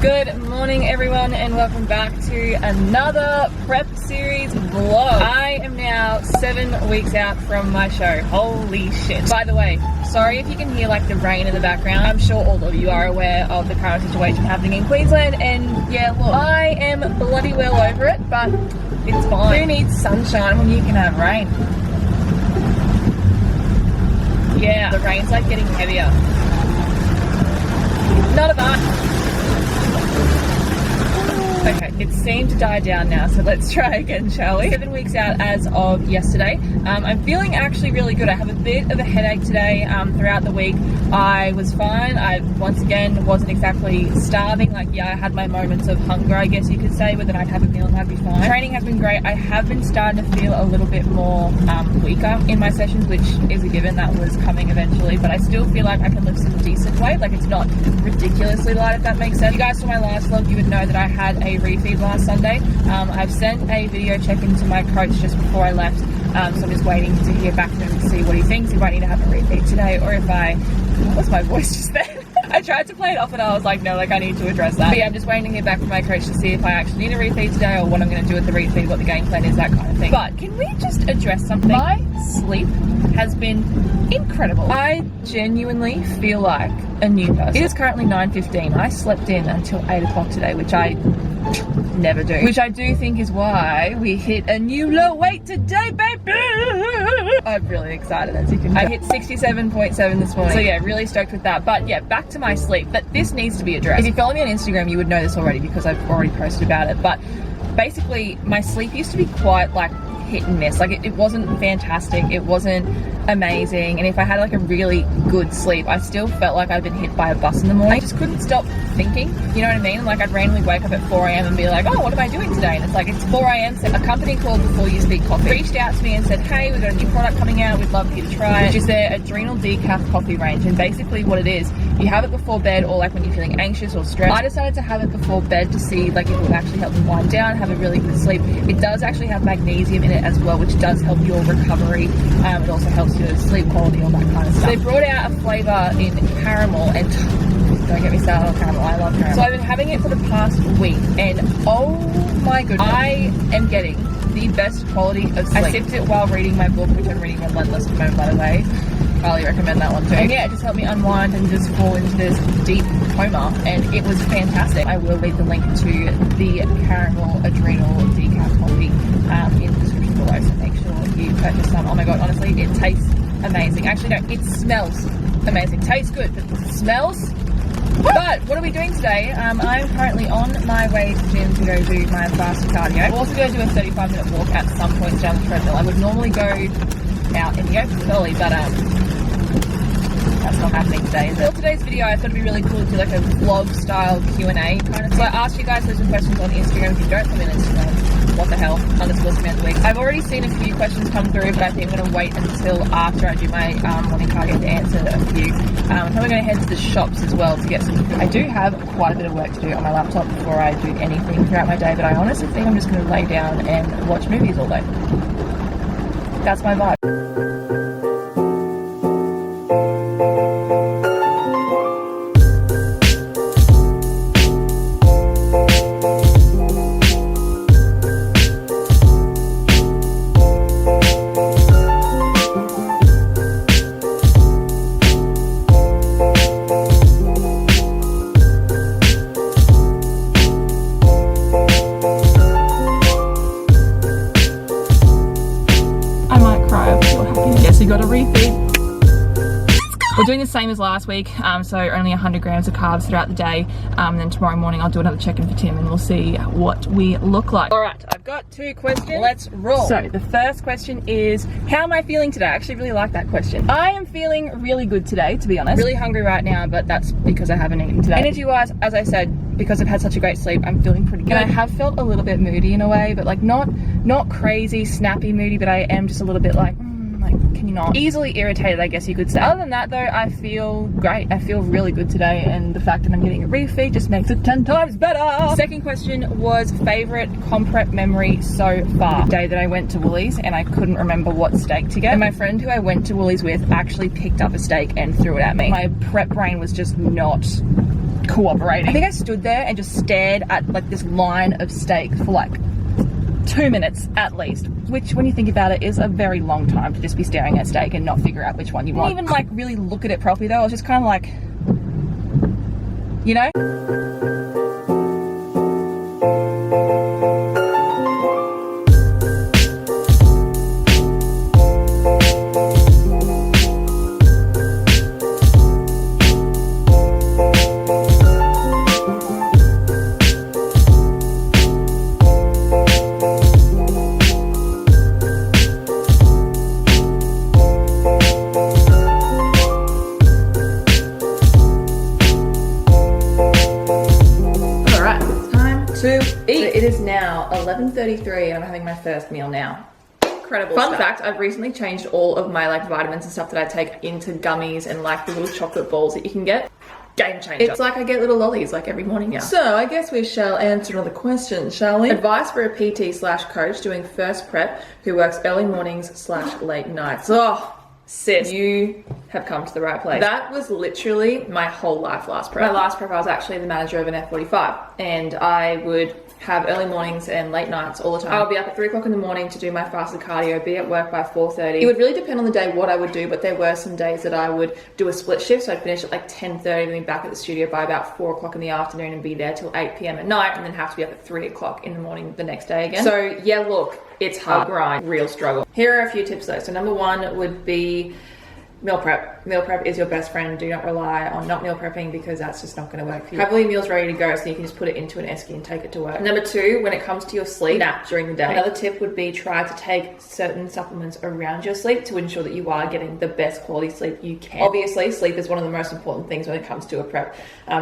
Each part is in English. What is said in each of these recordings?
Good morning everyone and welcome back to another prep series vlog. I am now 7 weeks out from my show. Holy shit. By the way, sorry if you can hear like the rain in the background. I'm sure all of you are aware of the current situation happening in Queensland, and yeah, look, I am bloody well over it, but it's fine. Who needs sunshine when you can have rain? Yeah, the rain's like getting heavier. Not a bad. Okay, it seemed to die down now, so let's try again, shall we? 7 weeks out as of yesterday. I'm feeling actually really good. I have a bit of a headache today. Throughout the week, I was fine. I, once again, wasn't exactly starving. Like, yeah, I had my moments of hunger, I guess you could say, but then I'd have a meal and I'd be fine. Training has been great. I have been starting to feel a little bit more weaker in my sessions, which is a given. That was coming eventually, but I still feel like I can lift some decent weight. Like, it's not ridiculously light, if that makes sense. If you guys saw my last vlog, you would know that I had a refeed last Sunday. I've sent a video check-in to my coach just before I left, so I'm just waiting to hear back from him to see what he thinks, if I need to have a refeed today, or if what was my voice just then? I tried to play it off and I was like, no, like I need to address that. But yeah, I'm just waiting to hear back from my coach to see if I actually need a refeed today or what I'm going to do with the refeed, what the game plan is, that kind of thing. But can we just address something? My sleep has been incredible. I genuinely feel like a new person. It is currently 9:15. I slept in until 8 o'clock today, which I never do. Which I do think is why we hit a new low weight today, baby! I'm really excited, as you can tell. I hit 67.7 this morning. So yeah, really stoked with that. But yeah, back to my sleep. But this needs to be addressed. If you follow me on Instagram, you would know this already because I've already posted about it. But basically, my sleep used to be quite like hit and miss. Like it wasn't fantastic, it wasn't amazing, and if I had like a really good sleep, I still felt like I'd been hit by a bus in the morning. I just couldn't stop thinking, you know what I mean? Like I'd randomly wake up at 4 a.m. and be like, oh, what am I doing today? And it's like, it's 4 a.m. So a company called Before You Speak Coffee reached out to me and said, hey, we've got a new product coming out, we'd love for you to try it, which is their Adrenal Decaf coffee range. And basically what it is, you have it before bed, or like when you're feeling anxious or stressed. I decided to have it before bed to see like if it would actually help me wind down, have a really good sleep. It does actually have magnesium in it as well, which does help your recovery. It also helps your sleep quality, all that kind of stuff. They brought out a flavour in caramel, and don't get me started on caramel, I love caramel. So I've been having it for the past week, and oh my goodness, I am getting the best quality of sleep. I sipped it while reading my book, which I'm reading Relentless at the moment, by the way. Highly recommend that one too. And yeah, it just helped me unwind and just fall into this deep coma, and it was fantastic. I will leave the link to the caramel Adrenal Decaf coffee in the description below, so make sure you purchase some. Oh my god, honestly, it tastes amazing. Actually no, it smells amazing. Tastes good, but it smells. But what are we doing today? I'm currently on my way to the gym to go do my fasted cardio. I'm also going to do a 35-minute walk at some point down the treadmill. I would normally go out in the open early, but that's not happening today, is it? For today's video, I thought it'd be really cool to do like a vlog style Q&A kind of thing. So I asked you guys some questions on Instagram. If you don't come in Instagram, what the hell, _Samantha Wicks. I've already seen a few questions come through, but I think I'm going to wait until after I do my morning cardio to answer a few. I'm probably going to head to the shops as well to get some food. I do have quite a bit of work to do on my laptop before I do anything throughout my day, but I honestly think I'm just going to lay down and watch movies all day. That's my vibe. Got a refeed. We're doing the same as last week, so only 100 grams of carbs throughout the day, and then tomorrow morning I'll do another check-in for Tim and we'll see what we look like. Alright, I've got 2 questions. Let's roll. So the first question is, how am I feeling today? I actually really like that question. I am feeling really good today, to be honest. Really hungry right now, but that's because I haven't eaten today. Energy-wise, as I said, because I've had such a great sleep, I'm feeling pretty good. And I have felt a little bit moody in a way, but like not crazy, snappy moody, but I am just a little bit like, can you not? Easily irritated, I guess you could say. Other than that though, I feel great. I feel really good today, and the fact that I'm getting a refeed just makes it 10 times better. Second question was favorite comp prep memory so far. The day that I went to Woolies and I couldn't remember what steak to get, and my friend who I went to Woolies with actually picked up a steak and threw it at me. My prep brain was just not cooperating. I think I stood there and just stared at like this line of steak for like 2 minutes at least, which when you think about it is a very long time to just be staring at steak and not figure out which one you want. I didn't even like really look at it properly though. I was just kind of like, you know? It is now 11:33 and I'm having my first meal now. Incredible Fun fact, I've recently changed all of my like vitamins and stuff that I take into gummies and like the little chocolate balls that you can get. Game changer. It's like I get little lollies like every morning now. So I guess we shall answer another question, shall we? Advice for a PT/coach doing first prep who works early mornings/late nights. Oh, sis, you have come to the right place. That was literally my whole life last prep. My last prep, I was actually the manager of an F45 and I would have early mornings and late nights all the time. I would be up at 3 o'clock in the morning to do my fasted cardio, be at work by 4:30. It would really depend on the day what I would do, but there were some days that I would do a split shift, so I'd finish at like 10:30 and be back at the studio by about 4 o'clock in the afternoon and be there till 8 p.m. at night and then have to be up at 3 o'clock in the morning the next day again. So yeah, look, it's hard grind, real struggle. Here are a few tips though. So number one would be meal prep. Meal prep is your best friend. Do not rely on not meal prepping because that's just not going to work for you. Have all your meals ready to go so you can just put it into an esky and take it to work. Number two, when it comes to your sleep, nap during the day. Another tip would be try to take certain supplements around your sleep to ensure that you are getting the best quality sleep you can. Obviously, sleep is one of the most important things when it comes to a prep.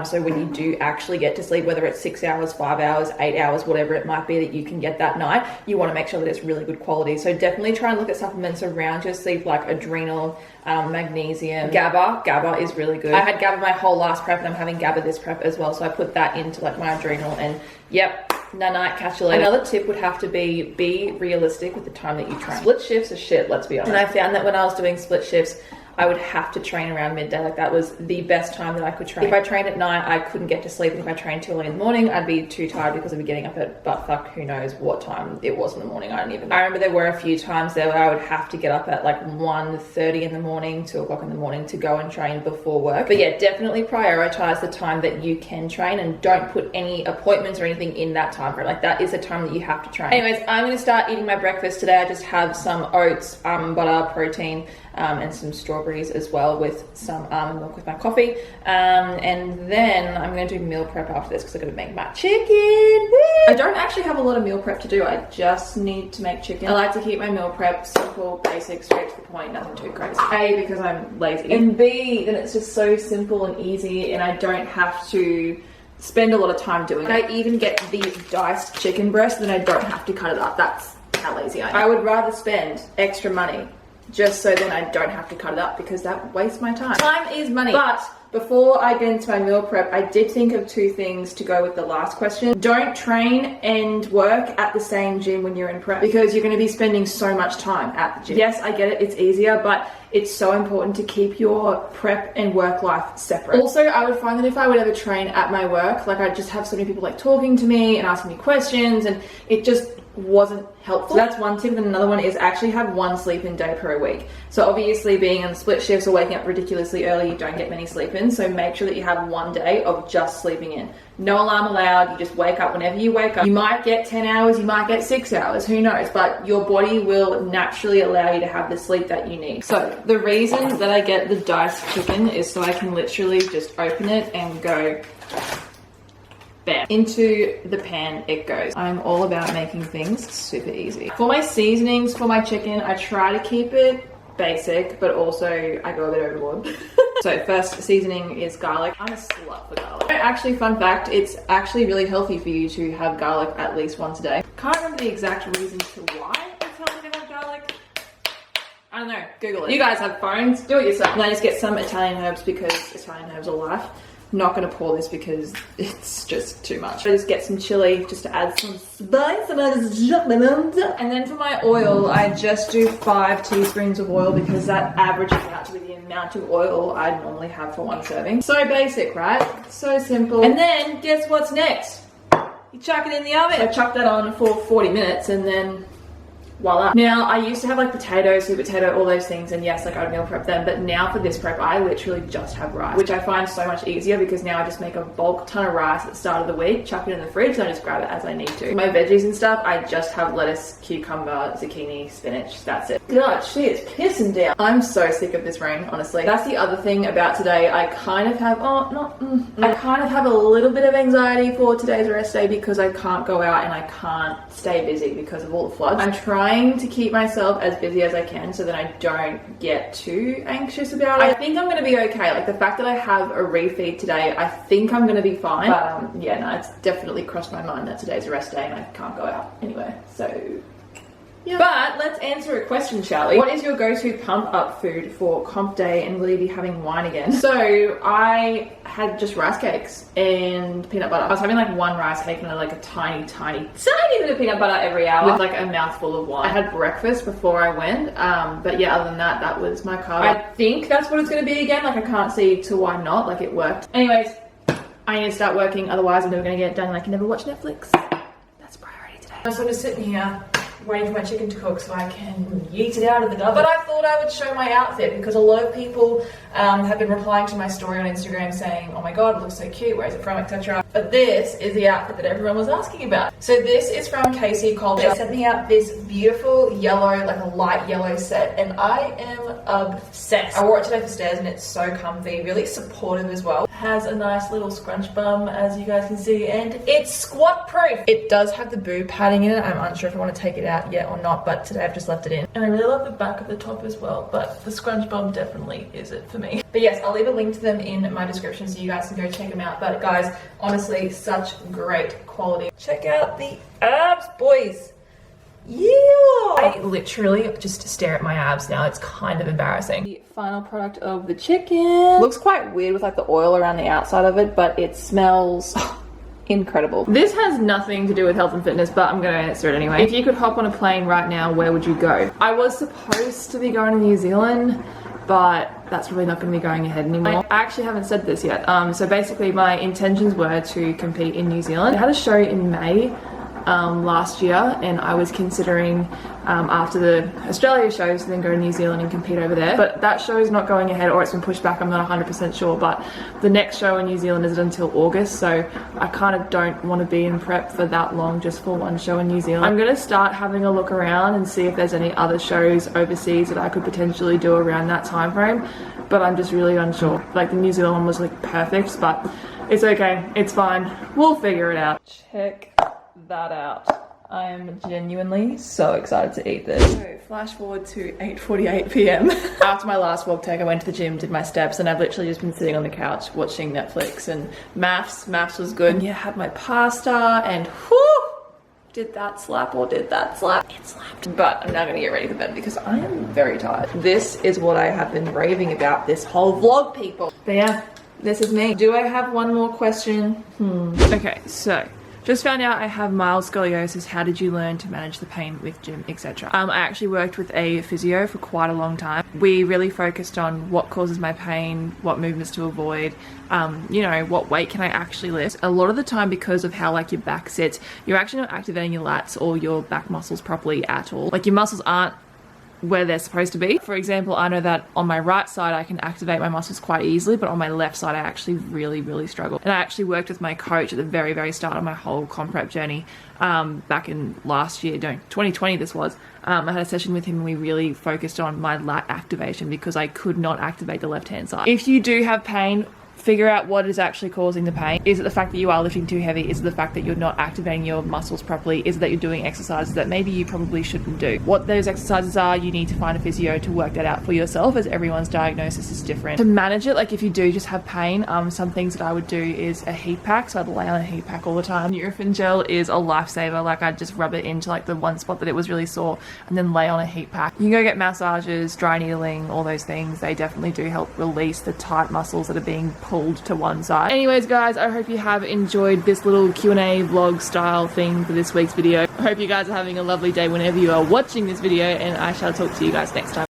So when you do actually get to sleep, whether it's 6 hours, 5 hours, 8 hours, whatever it might be that you can get that night, you want to make sure that it's really good quality. So definitely try and look at supplements around your sleep like Adrenal, magnesium, GABA. GABA is really good. I had GABA my whole last prep and I'm having GABA this prep as well. So I put that into like my Adrenal and yep, night, catch you later. Another tip would have to be realistic with the time that you train. Split shifts are shit, let's be honest. And I found that when I was doing split shifts, I would have to train around midday. Like that was the best time that I could train. If I trained at night, I couldn't get to sleep. And if I trained too early in the morning, I'd be too tired because I'd be getting up at butt fuck who knows what time it was in the morning. I don't even know. I remember there were a few times there where I would have to get up at like 1:30 in the morning, 2 o'clock in the morning to go and train before work. But yeah, definitely prioritize the time that you can train and don't put any appointments or anything in that time frame. Like that is the time that you have to train. Anyways, I'm going to start eating my breakfast today. I just have some oats, butter, protein, and some strawberries as well with some almond milk with my coffee. And then I'm going to do meal prep after this because I'm going to make my chicken. Woo! I don't actually have a lot of meal prep to do. I just need to make chicken. I like to keep my meal prep simple, basic, straight to the point, nothing too crazy. A, because I'm lazy. And B, then it's just so simple and easy and I don't have to spend a lot of time doing it. I even get these diced chicken breasts and I don't have to cut it up. That's how lazy I am. I would rather spend extra money just so then I don't have to cut it up because that wastes my time. Time is money. But before I get into my meal prep, I did think of two things to go with the last question. Don't train and work at the same gym when you're in prep because you're going to be spending so much time at the gym. Yes, I get it, it's easier, but it's so important to keep your prep and work life separate. Also, I would find that if I would ever train at my work, like I'd just have so many people like talking to me and asking me questions and it just wasn't helpful. So that's one tip. And another one is actually have one sleep-in day per week. So obviously being on split shifts or waking up ridiculously early, you don't get many sleep-ins. So make sure that you have one day of just sleeping in. No alarm allowed. You just wake up whenever you wake up. You might get 10 hours, you might get 6 hours, who knows? But your body will naturally allow you to have the sleep that you need. So the reason that I get the diced chicken is so I can literally just open it and go bam. Into the pan it goes. I'm all about making things super easy. For my seasonings for my chicken, I try to keep it basic, but also I go a bit overboard. So first seasoning is garlic. I'm a slut for garlic. Actually, fun fact, it's actually really healthy for you to have garlic at least once a day. Can't remember the exact reason to why it's healthy to have garlic. I don't know, Google it. You guys have phones, do it yourself. And I just get some Italian herbs because Italian herbs are life. not going to pour this because it's just too much. I just get some chili just to add some spice, and I just jump it under. And then for my oil, I just do 5 teaspoons of oil because that averages out to be the amount of oil I normally have for one serving. So basic, right? So simple. And then guess what's next? You chuck it in the oven. So I chuck that on for 40 minutes and then voila. Now, I used to have like potatoes, sweet potato, all those things, and yes, like I'd meal prep them, but now for this prep, I literally just have rice, which I find so much easier because now I just make a bulk ton of rice at the start of the week, chuck it in the fridge, and I just grab it as I need to. For my veggies and stuff, I just have lettuce, cucumber, zucchini, spinach, that's it. God, she is pissing down. I'm so sick of this rain, honestly. That's the other thing about today. I kind of have, I kind of have a little bit of anxiety for today's rest day because I can't go out and I can't stay busy because of all the floods. I'm trying to keep myself as busy as I can so that I don't get too anxious about it. I think I'm going to be okay. Like the fact that I have a refeed today, I think I'm going to be fine. But yeah, no, it's definitely crossed my mind that today's a rest day and I can't go out anyway. So yeah. But let's answer a question, shall we? What is your go-to pump up food for comp day, and will you be having wine again? So I had just rice cakes and peanut butter. I was having like one rice cake and like a tiny bit of peanut butter every hour with like a mouthful of wine. I had breakfast before I went, but yeah, other than that, that was my carb. I think that's what it's going to be again. Like I can't see to why not. Like it worked. Anyways, I need to start working. Otherwise, I'm never going to get it done. And I can never watch Netflix. That's priority today. I'm sort of sitting here waiting for my chicken to cook so I can yeet it out of the oven. But I thought I would show my outfit because a lot of people have been replying to my story on Instagram saying, oh my god, it looks so cute, where is it from, etc. But this is the outfit that everyone was asking about. So this is from Casey Culture. They sent me out this beautiful yellow, like a light yellow set, and I am obsessed. I wore it today for stairs and it's so comfy, really supportive as well. It has a nice little scrunch bum, as you guys can see, and it's squat proof. It does have the boob padding in it. I'm unsure if I want to take it out yet or not, but today I've just left it in. And I really love the back of the top as well, but the scrunch bum definitely is it for me. But yes, I'll leave a link to them in my description so you guys can go check them out. But guys, honestly, such great quality. Check out the abs, boys. Yeah! I literally just stare at my abs now. It's kind of embarrassing. The final product of the chicken. Looks quite weird with like the oil around the outside of it, but it smells incredible. This has nothing to do with health and fitness, but I'm gonna answer it anyway. If you could hop on a plane right now, where would you go? I was supposed to be going to New Zealand, but that's really not going to be going ahead anymore. I actually haven't said this yet. So basically my intentions were to compete in New Zealand. I had a show in May last year, and I was considering after the Australia shows then go to New Zealand and compete over there, but that show is not going ahead, or it's been pushed back. I'm not 100% sure, but the next show in New Zealand isn't until August, so I kind of don't want to be in prep for that long just for one show in New Zealand. I'm going to start having a look around and see if there's any other shows overseas that I could potentially do around that time frame, but I'm just really unsure. Like the New Zealand one was like perfect, but it's okay, it's fine, we'll figure it out. Check that out. I am genuinely so excited to eat this. So flash forward to 8:48 p.m. After my last vlog take, I went to the gym, did my steps, and I've literally just been sitting on the couch watching Netflix and maths was good. And yeah, had my pasta and whoo! Did that slap or did that slap? It slapped. But I'm now gonna get ready for bed because I am very tired. This is what I have been raving about this whole vlog, people. But yeah, this is me. Do I have one more question? Okay, so just found out I have mild scoliosis. How did you learn to manage the pain with gym, etc.? I actually worked with a physio for quite a long time. We really focused on what causes my pain, what movements to avoid, you know, what weight can I actually lift. A lot of the time, because of how like your back sits, you're actually not activating your lats or your back muscles properly at all. Like your muscles aren't where they're supposed to be. For example, I know that on my right side I can activate my muscles quite easily, but on my left side I actually really struggle. And I actually worked with my coach at the very start of my whole comp prep journey back in last year, 2020 this was. I had a session with him and we really focused on my lat activation because I could not activate the left hand side. If you do have pain, figure out what is actually causing the pain. Is it the fact that you are lifting too heavy? Is it the fact that you're not activating your muscles properly? Is it that you're doing exercises that maybe you probably shouldn't do? What those exercises are, you need to find a physio to work that out for yourself, as everyone's diagnosis is different. To manage it, like if you do just have pain, some things that I would do is a heat pack. So I'd lay on a heat pack all the time. Nurofen gel is a lifesaver. Like I'd just rub it into like the one spot that it was really sore and then lay on a heat pack. You can go get massages, dry needling, all those things. They definitely do help release the tight muscles that are being pulled to one side. Anyways guys, I hope you have enjoyed this little Q&A vlog style thing for this week's video. I hope you guys are having a lovely day whenever you are watching this video, and I shall talk to you guys next time.